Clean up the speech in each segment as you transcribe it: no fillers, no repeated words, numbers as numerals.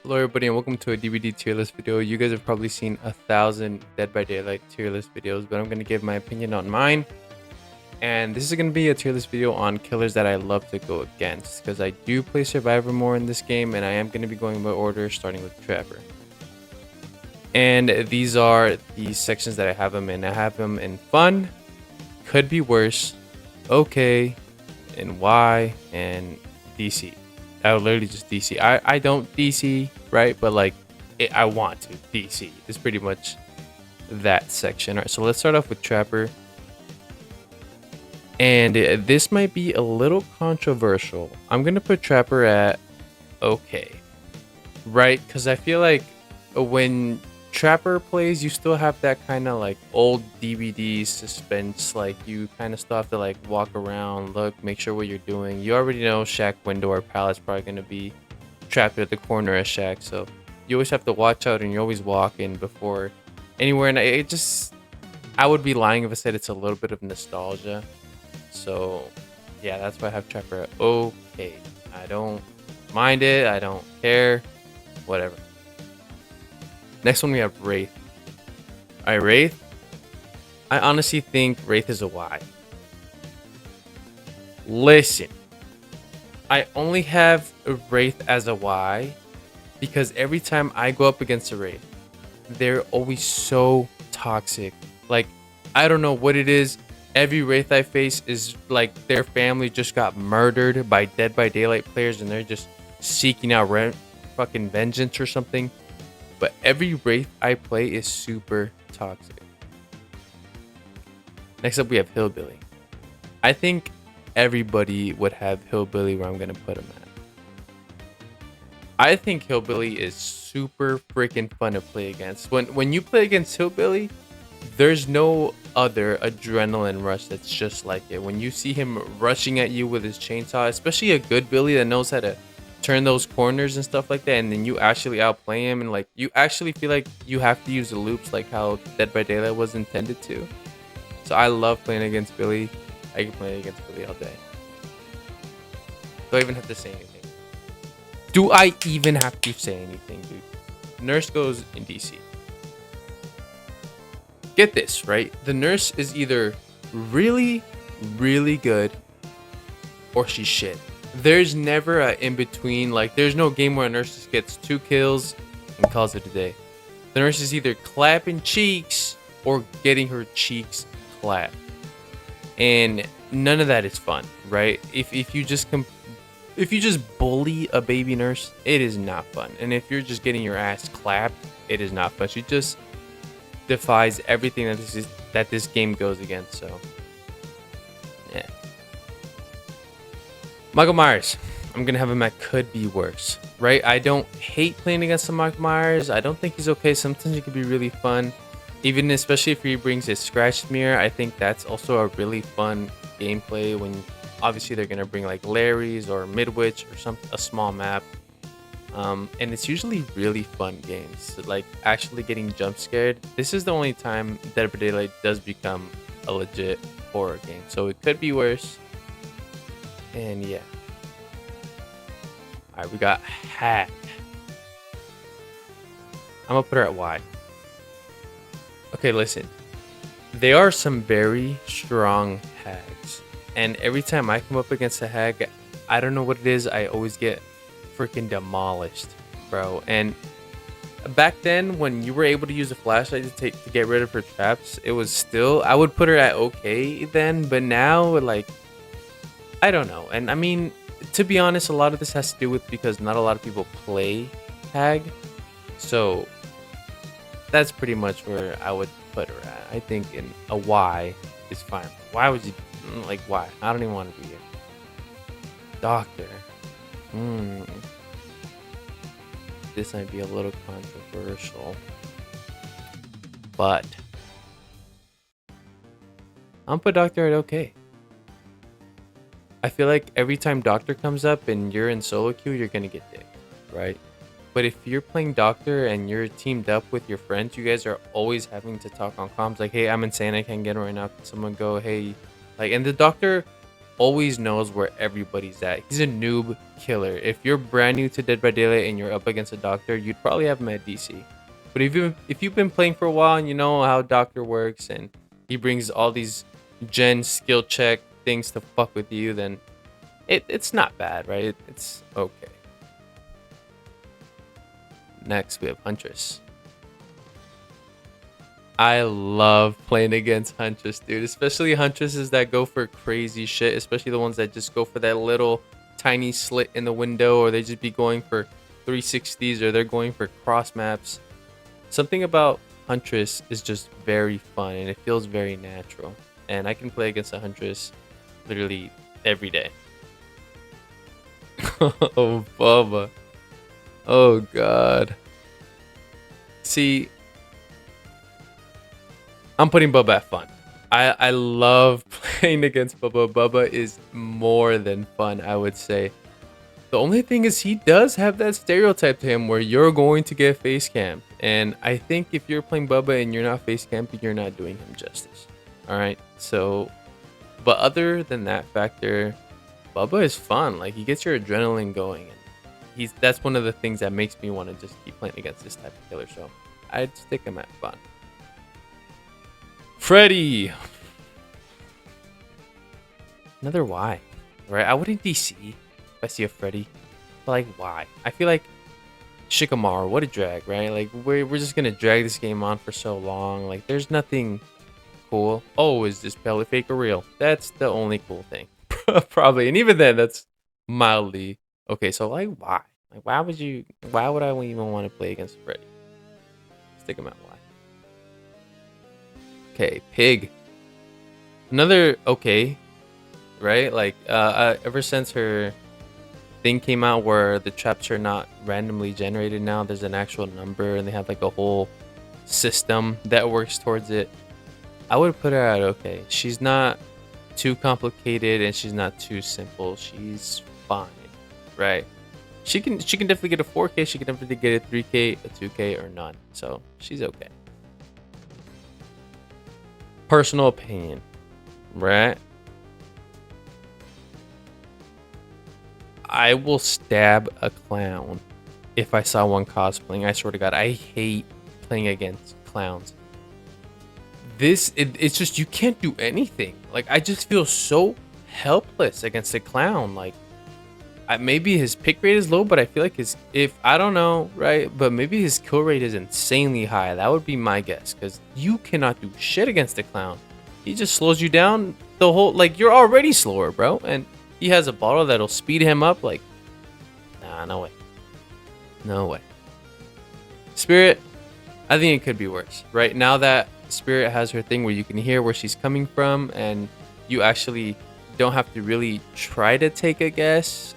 Hello everybody and welcome to a DVD tier list video. You guys have probably seen 1,000 Dead by Daylight tier list videos, but I'm going to give my opinion on mine. And this is going to be a tier list video on killers that I love to go against, because I do play Survivor more in this game, and I am going to be going by order, starting with Trapper. And these are the sections that I have them in. I have them in fun, could be worse, okay, and why, and DC. I would literally just DC. I don't DC, right? But like, I want to DC. It's pretty much that section. All right, so let's start off with Trapper. And this might be a little controversial. I'm going to put Trapper at okay, right? Because I feel like when Trapper plays, you still have that kind of like old DVD suspense. Like you kind of still have to like walk around, look, make sure what you're doing. You already know Shack window or pallet's probably going to be trapped at the corner of Shack. So you always have to watch out and you're always walking before anywhere. And I would be lying if I said it's a little bit of nostalgia. So yeah, that's why I have Trapper at okay. I don't mind it. I don't care. Whatever. Next one we have Wraith. Alright, Wraith. I honestly think Wraith is a Y. Listen. I only have a Wraith as a Y because every time I go up against a Wraith, they're always so toxic. Like, I don't know what it is. Every Wraith I face is like their family just got murdered by Dead by Daylight players and they're just seeking out fucking vengeance or something. But every Wraith I play is super toxic. Next up, we have Hillbilly. I think everybody would have Hillbilly where I'm going to put him at. I think Hillbilly is super freaking fun to play against. When you play against Hillbilly, there's no other adrenaline rush that's just like it. When you see him rushing at you with his chainsaw, especially a good Billy that knows how to turn those corners and stuff like that, and then you actually outplay him and like you actually feel like you have to use the loops like how Dead by Daylight was intended to. So I love playing against Billy. I can play against Billy all day. Do I even have to say anything? Do I even have to say anything, dude? Nurse goes in DC. Get this, right? The nurse is either really, really good or she's shit. There's never a in between. Like, there's no game where a nurse just gets 2 kills and calls it a day. The nurse is either clapping cheeks or getting her cheeks clapped, and none of that is fun, right? If you just bully a baby nurse, it is not fun. And if you're just getting your ass clapped, it is not fun. She just defies everything that this game goes against. So yeah. Michael Myers, I'm gonna have him at could be worse, right? I don't hate playing against Michael Myers. I don't think he's okay. Sometimes he could be really fun, even especially if he brings his scratch mirror. I think that's also a really fun gameplay when obviously they're gonna bring like Larry's or Midwich or a small map. And it's usually really fun games, like actually getting jump scared. This is the only time Dead by Daylight does become a legit horror game, so it could be worse. And yeah. Alright, we got Hack. I'm gonna put her at Y. Okay, listen. There are some very strong hags. And every time I come up against a hag, I don't know what it is, I always get freaking demolished, bro. And back then, when you were able to use a flashlight to get rid of her traps, it was still, I would put her at okay then. But now, like, I don't know. And I mean, to be honest, a lot of this has to do with because not a lot of people play Hag. So that's pretty much where I would put her at. I think in a Y is fine. Why would you, like, why? I don't even want to be here. Doctor. This might be a little controversial. But I'm put Doctor at okay. I feel like every time Doctor comes up and you're in solo queue, you're gonna get dicked, right? But if you're playing Doctor and you're teamed up with your friends, you guys are always having to talk on comms like, hey, I'm insane, I can't get him right now. Can someone go, hey, like, and the Doctor always knows where everybody's at. He's a noob killer. If you're brand new to Dead by Daylight and you're up against a doctor, you'd probably have him at DC. But if you've been playing for a while and you know how doctor works and he brings all these gen skill check things to fuck with you, then it's not bad, right? It's okay. Next, we have Huntress. I love playing against Huntress, dude. Especially Huntresses that go for crazy shit. Especially the ones that just go for that little tiny slit in the window, or they just be going for 360s, or they're going for cross maps. Something about Huntress is just very fun, and it feels very natural. And I can play against a Huntress literally every day. Oh, Bubba. Oh, God. See, I'm putting Bubba at fun. I love playing against Bubba. Bubba is more than fun, I would say. The only thing is he does have that stereotype to him where you're going to get face camped. And I think if you're playing Bubba and you're not face camping, you're not doing him justice. All right. So, but other than that factor, Bubba is fun. Like, he gets your adrenaline going. And that's one of the things that makes me want to just keep playing against this type of killer. So I'd stick him at fun. Freddy. Another why, right? I wouldn't DC if I see a Freddy. But like, why? I feel like Shikamaru, what a drag, right? Like, we're just gonna drag this game on for so long. Like, there's nothing cool. Oh, is this belly fake or real? That's the only cool thing, probably. And even then, that's mildly okay. So like, why? Like, why would I even want to play against Freddy? Stick him at why. Okay, Pig. Another okay, right? Like, ever since her thing came out where the traps are not randomly generated now, there's an actual number and they have like a whole system that works towards it. I would put her at okay. She's not too complicated and she's not too simple. She's fine, right? She can definitely get a 4K. She can definitely get a 3K, a 2K, or none. So she's okay. Personal opinion, right? I will stab a clown if I saw one cosplaying. I swear to God, I hate playing against clowns. It's just, you can't do anything. Like, I just feel so helpless against a clown. Like, maybe his pick rate is low, but I feel like I don't know, right? But maybe his kill rate is insanely high. That would be my guess, because you cannot do shit against a clown. He just slows you down the whole, like, you're already slower, bro. And he has a bottle that'll speed him up. Like, nah, no way. No way. Spirit, I think it could be worse, right? Now that Spirit has her thing where you can hear where she's coming from and you actually don't have to really try to take a guess.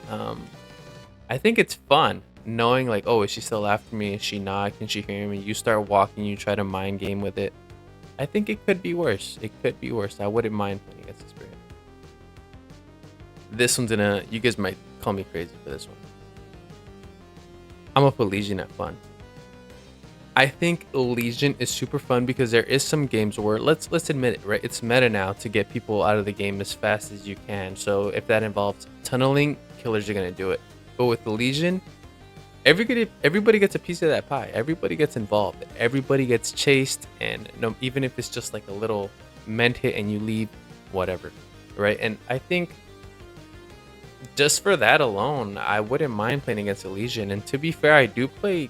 I think it's fun knowing, like, oh, is she still after me? Is she not? Can she hear me? You start walking, you try to mind game with it. I think it could be worse. It could be worse. I wouldn't mind playing against the Spirit. This one's you guys might call me crazy for this one. I'm gonna put Legion at fun. I think Legion is super fun because there is some games where, let's admit it, right? It's meta now to get people out of the game as fast as you can. So if that involves tunneling, killers are gonna do it. But with the Legion, everybody gets a piece of that pie. Everybody gets involved. Everybody gets chased, and even if it's just like a little ment hit and you leave, whatever, right? And I think just for that alone, I wouldn't mind playing against a Legion. And to be fair, I do play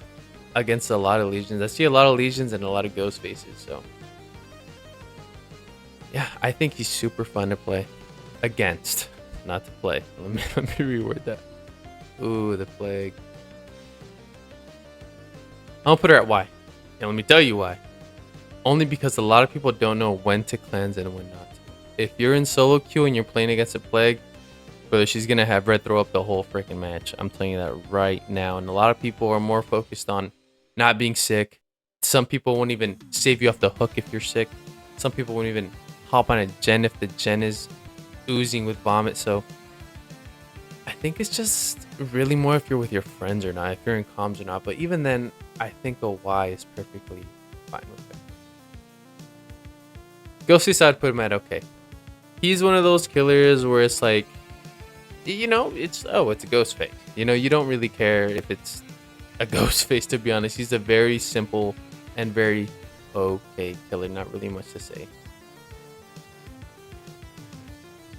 against a lot of Legions. I see a lot of Legions and a lot of Ghost Faces. So yeah, I think he's super fun to play against, not to play. Let me reword that. Ooh, the Plague. I'll put her at Y. And let me tell you why. Only because a lot of people don't know when to cleanse and when not to. If you're in solo queue and you're playing against a Plague, brother, she's gonna have Red throw up the whole freaking match. I'm telling you that right now. And a lot of people are more focused on not being sick. Some people won't even save you off the hook if you're sick. Some people won't even hop on a gen if the gen is oozing with vomit. So I think it's just really more if you're with your friends or not, if you're in comms or not. But even then, I think a Y is perfectly fine with it. Ghosty side, put him at okay. He's one of those killers where it's like, it's a ghost face. You don't really care if it's a ghost face, to be honest. He's a very simple and very okay killer. Not really much to say.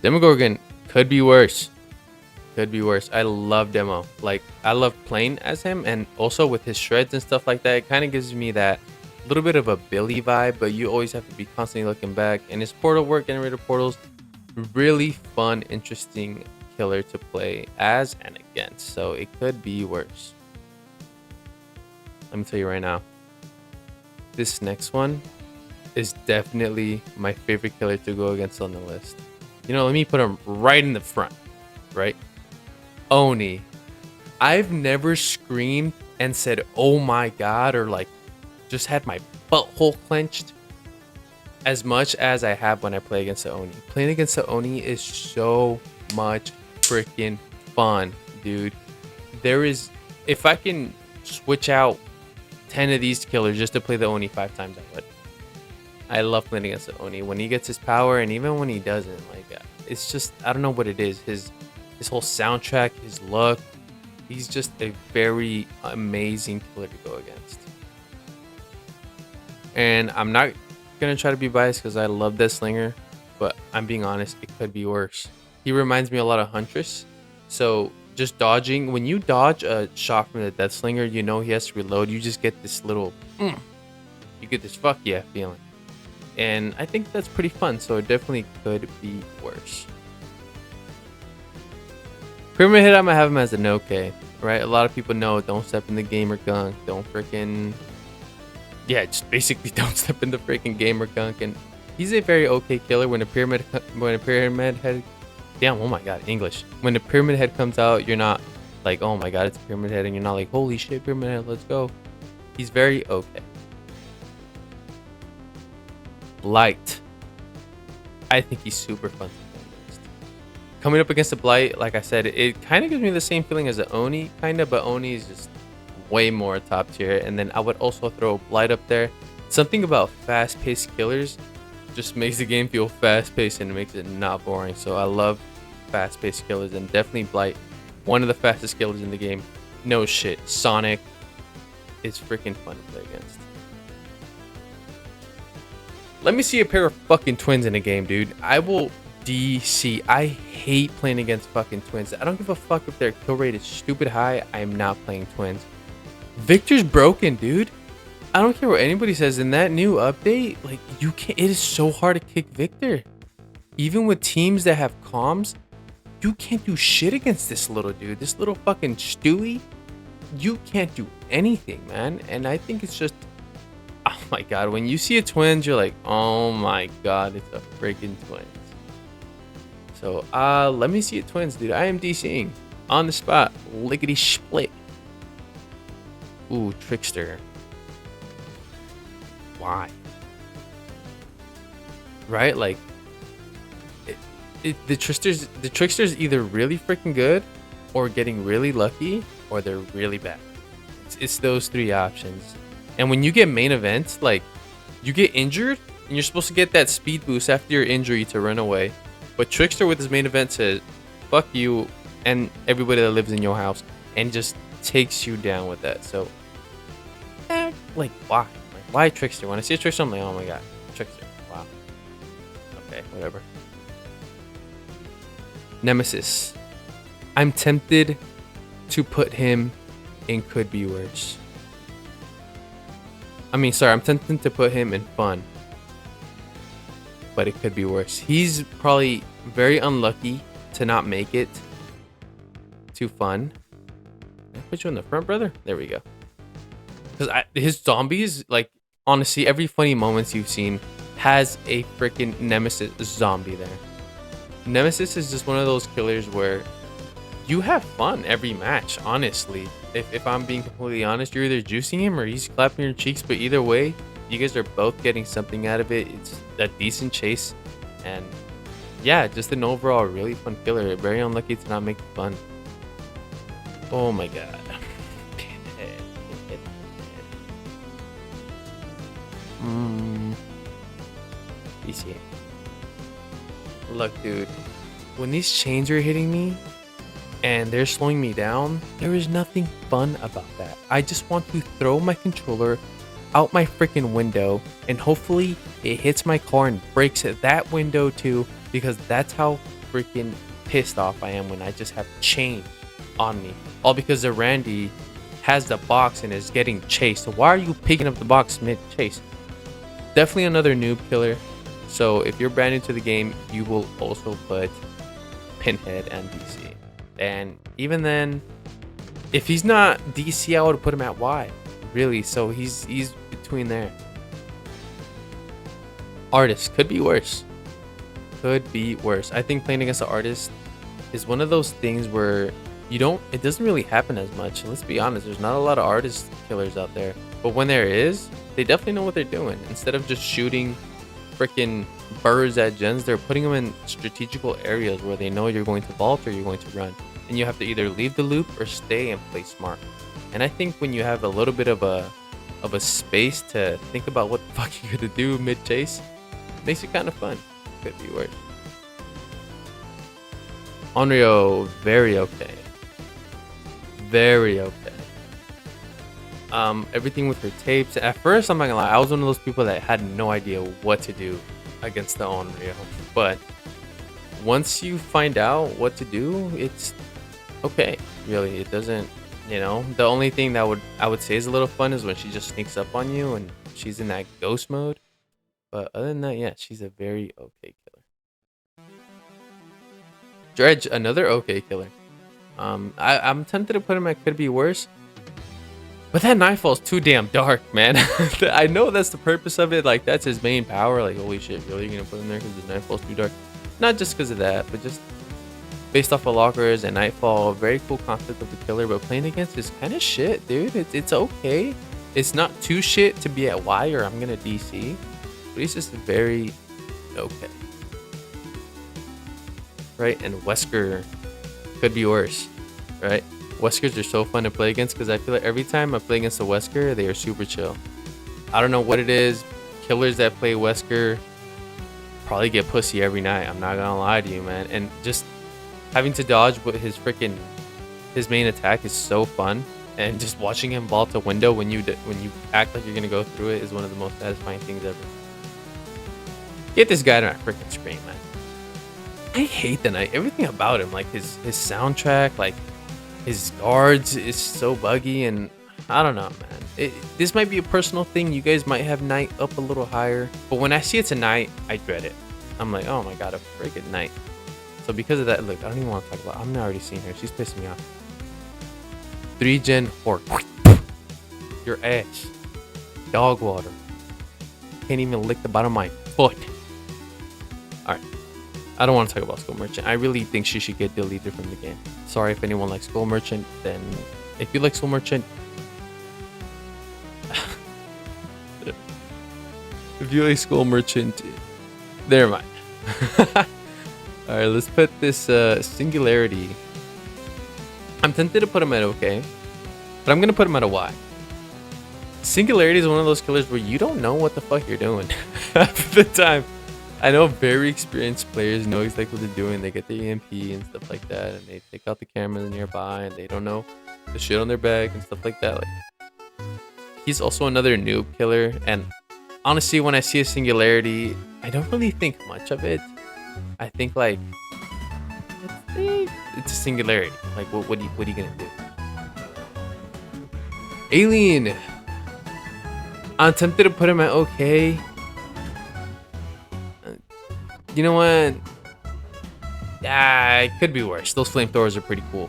Demogorgon could be worse. Could be worse. I love Demo. Like, I love playing as him, and also with his shreds and stuff like that, it kind of gives me that little bit of a Billy vibe, but you always have to be constantly looking back. And his portal work, generator portals, really fun, interesting killer to play as and against. So it could be worse. Let me tell you right now. This next one is definitely my favorite killer to go against on the list. Let me put him right in the front, right? Oni. I've never screamed and said, oh my god, or like just had my butthole clenched as much as I have when I play against the Oni. Playing against the Oni is so much freaking fun, dude. If I can switch out 10 of these killers just to play the Oni 5 times, I would. I love playing against the Oni. When he gets his power, and even when he doesn't, like, it's just, I don't know what it is. His whole soundtrack, his look, he's just a very amazing killer to go against. And I'm not gonna try to be biased because I love Death Slinger, but I'm being honest, it could be worse. He reminds me a lot of Huntress. So just dodging, when you dodge a shot from the Death Slinger, he has to reload. You just get this little, you get this fuck yeah feeling. And I think that's pretty fun, so it definitely could be worse. Pyramid Head, I'm gonna have him as an okay, right? A lot of people know, don't step in the gamer gunk, don't freaking, just basically don't step in the freaking gamer gunk. And he's a very okay killer. When a pyramid head, damn, oh my god, English. When the pyramid head comes out, you're not like, oh my god, it's a pyramid head, and you're not like, holy shit, pyramid head, let's go. He's very okay. Blight. I think he's super fun to play against. Coming up against the Blight, like I said, it kind of gives me the same feeling as the Oni, but Oni is just way more top tier. And then I would also throw Blight up there. Something about fast-paced killers just makes the game feel fast-paced and it makes it not boring. So I love fast-paced killers, and definitely Blight, one of the fastest killers in the game. No shit. Sonic is freaking fun to play against. Let me see a pair of fucking twins in a game, dude. I will DC. I hate playing against fucking twins. I don't give a fuck if their kill rate is stupid high. I am not playing twins. Victor's broken, dude. I don't care what anybody says. In that new update, like, you can't. It is so hard to kick Victor. Even with teams that have comms, you can't do shit against this little dude. This little fucking Stewie. You can't do anything, man. And I think it's just, oh my god, when you see a twins, you're like, oh my god, it's a freaking twins. So let me see a twins, dude. I am DCing on the spot. Lickety split. Ooh, Trickster. Why? Right? Like, the Trickster's either really freaking good, or getting really lucky, or they're really bad. It's those three options. And when you get main events, like, you get injured and you're supposed to get that speed boost after your injury to run away. But Trickster with his main event says, fuck you and everybody that lives in your house, and just takes you down with that. So, like, why? Like, why Trickster? When I see a Trickster, I'm like, oh my god, Trickster. Wow. Okay, whatever. Nemesis. I'm tempted to put him in could be worse. I'm tempted to put him in fun, but it could be worse. He's probably very unlucky to not make it to fun. Can I put you in the front, brother? There we go. Because his zombies, like, honestly, every funny moments you've seen has a freaking Nemesis zombie there. Nemesis is just one of those killers where you have fun every match, honestly. If I'm being completely honest, you're either juicing him or he's clapping your cheeks, but either way, you guys are both getting something out of it. It's a decent chase, and yeah, just an overall really fun killer. Very unlucky to not make it fun. Oh my god. Pinhead. DC. Look, dude, when these chains are hitting me and they're slowing me down, there is nothing fun about that. I just want to throw my controller out my freaking window and hopefully it hits my car and breaks that window too, because that's how freaking pissed off I am when I just have chain on me. All because the Randy has the box and is getting chased. So why are you picking up the box mid-chase? Definitely another noob killer. So if you're brand new to the game, you will also put Pinhead and DC. And even then, if he's not DC, I would put him at Y. Really, so he's between there. Artist could be worse. Could be worse. I think playing against an artist is one of those things where it doesn't really happen as much. Let's be honest, there's not a lot of artist killers out there. But when there is, they definitely know what they're doing. Instead of just shooting freaking birds at gens, they're putting them in strategical areas where they know you're going to vault or you're going to run. And you have to either leave the loop or stay and play smart. And I think when you have a little bit of a space to think about what the fuck you're gonna do mid-chase, it makes it kind of fun. Could be worse. Onre, very okay. Very okay. Everything with her tapes. At first, I'm not gonna lie, I was one of those people that had no idea what to do against the Onre. But once you find out what to do, it's okay. Really, it doesn't. The only thing that I would say is a little fun is when she just sneaks up on you and she's in that ghost mode. But other than that, yeah, she's a very okay killer. Dredge, another okay killer. I'm tempted to put him at could be worse. But that Nightfall's too damn dark, man. I know that's the purpose of it. Like, that's his main power. Like, holy shit, really? You're gonna put him there because the Nightfall's too dark? Not just because of that, but just based off of lockers and Nightfall. Very cool concept of the killer, but playing against is kind of shit, dude. It's okay. It's not too shit to be at Y or I'm gonna DC, but he's just very okay. Right? And Wesker could be worse, right? Weskers are so fun to play against because I feel like every time I play against a Wesker, they are super chill. I don't know what it is. Killers that play Wesker probably get pussy every night. I'm not gonna lie to you, man. And just having to dodge with his main attack is so fun. And just watching him vault a window when you act like you're gonna go through it is one of the most satisfying things ever. Get this guy to my freaking screen, man. I hate the night. Everything about him, like his soundtrack, like his guards is so buggy, and I don't know, man. This might be a personal thing. You guys might have night up a little higher, but when I see it's a night, I dread it. I'm like, oh my god, a freaking night. So because of that, look, I don't even want to talk about. I'm already seeing her. She's pissing me off. 3-gen hork. Your ass. Dog water. Can't even lick the bottom of my foot. Alright. I don't want to talk about Skull Merchant. I really think she should get deleted from the game. Sorry if anyone likes Skull Merchant. Then if you like Skull Merchant, if you like Skull Merchant, never mind. Alright, let's put this Singularity. I'm tempted to put him at okay, but I'm gonna put him at a Y. Singularity is one of those killers where you don't know what the fuck you're doing half the time. I know very experienced players know exactly what they're doing. They get their EMP and stuff like that, and they take out the cameras nearby, and they don't know the shit on their back and stuff like that. Like, he's also another noob killer, and honestly, when I see a Singularity, I don't really think much of it. I think like it's a Singularity. Like, what are you gonna do? Alien. I'm tempted to put him at okay. You know what? Yeah, it could be worse. Those flamethrowers are pretty cool.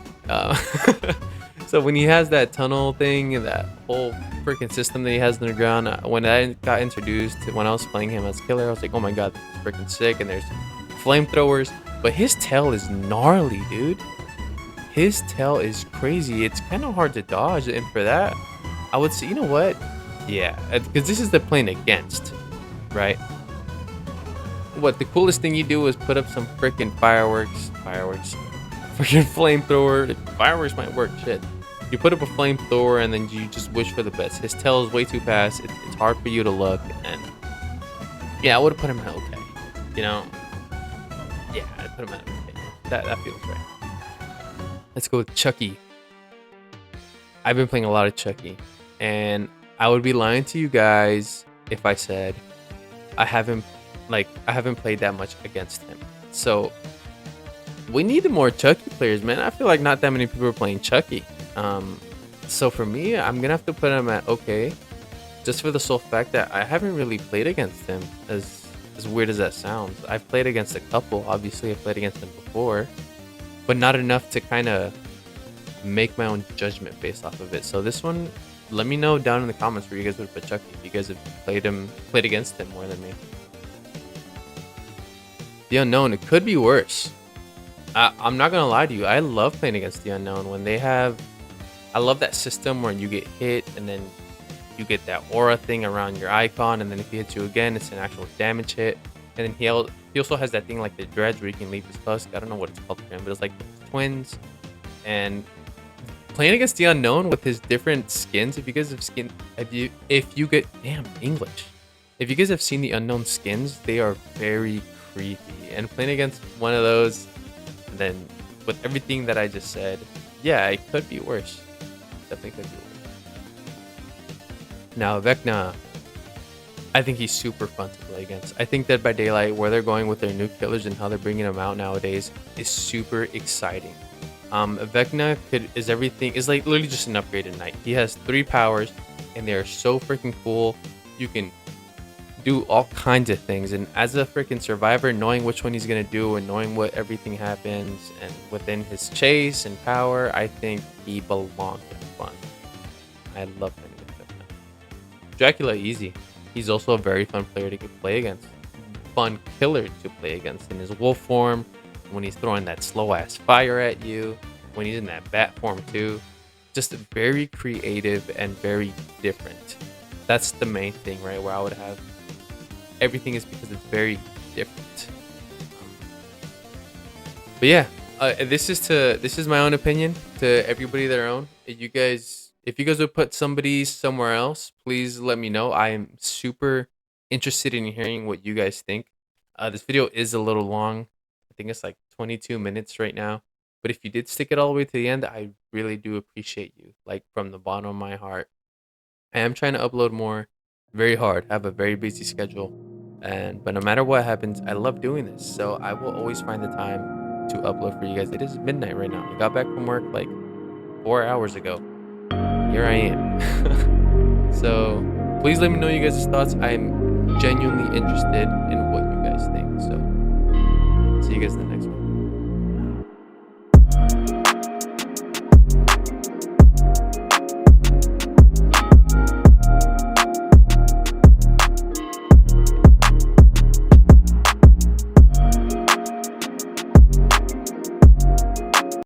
So when he has that tunnel thing and that whole freaking system that he has underground, when I got introduced to when I was playing him as killer, I was like, oh my god, this is freaking sick. And there's flamethrowers, but his tail is gnarly, dude. His tail is crazy. It's kind of hard to dodge, and for that, I would say, you know what? Yeah, because this is the playing against, right? What the coolest thing you do is put up some freaking fireworks, freaking flamethrower. Fireworks might work, shit. You put up a flamethrower and then you just wish for the best. His tail is way too fast. It's hard for you to look, and yeah, I would have put him at okay. You know, Yeah, I put him at okay. That feels right. Let's go with Chucky. I've been playing a lot of Chucky, and I would be lying to you guys if I said I haven't played that much against him. So we need more Chucky players, man. I feel like not that many people are playing Chucky. So for me, I'm gonna have to put him at okay, just for the sole fact that I haven't really played against him. As weird as that sounds, I've played against a couple. Obviously, I played against him before, but not enough to kind of make my own judgment based off of it. So this one, let me know down in the comments where you guys would put Chucky. If you guys have played against him more than me. The Unknown, it could be worse. I'm not gonna lie to you. I love playing against the Unknown when they have. I love that system where you get hit and then you get that aura thing around your icon, and then if he hits you again, it's an actual damage hit. And then he also has that thing like the dredge where you can leave his husk. I don't know what it's called for him, but it's like the twins. And playing against the Unknown with his different skins, if you guys have if you guys have seen the Unknown skins, they are very creepy. And playing against one of those, and then with everything that I just said, yeah, it could be worse. Definitely could be worse. Now, Vecna, I think he's super fun to play against. I think Dead by Daylight, where they're going with their new killers and how they're bringing them out nowadays, is super exciting. Vecna is like literally just an upgraded knight. He has 3 powers, and they are so freaking cool. You can do all kinds of things, and as a freaking survivor, knowing which one he's gonna do and knowing what everything happens, and within his chase and power, I think he belongs in fun. I love him. Dracula, easy. He's also a very fun player to play against. Fun killer to play against in his wolf form, when he's throwing that slow ass fire at you, when he's in that bat form too. Just very creative and very different. That's the main thing, right? Where I would have everything is because it's very different. But yeah, this is my own opinion. To everybody their own. If you guys would put somebody somewhere else, please let me know. I am super interested in hearing what you guys think. This video is a little long. I think it's like 22 minutes right now. But if you did stick it all the way to the end, I really do appreciate you. Like from the bottom of my heart. I am trying to upload more. Very hard. I have a very busy schedule. But no matter what happens, I love doing this. So I will always find the time to upload for you guys. It is midnight right now. I got back from work like 4 hours ago. Here I am. So please let me know you guys' thoughts. I'm genuinely interested in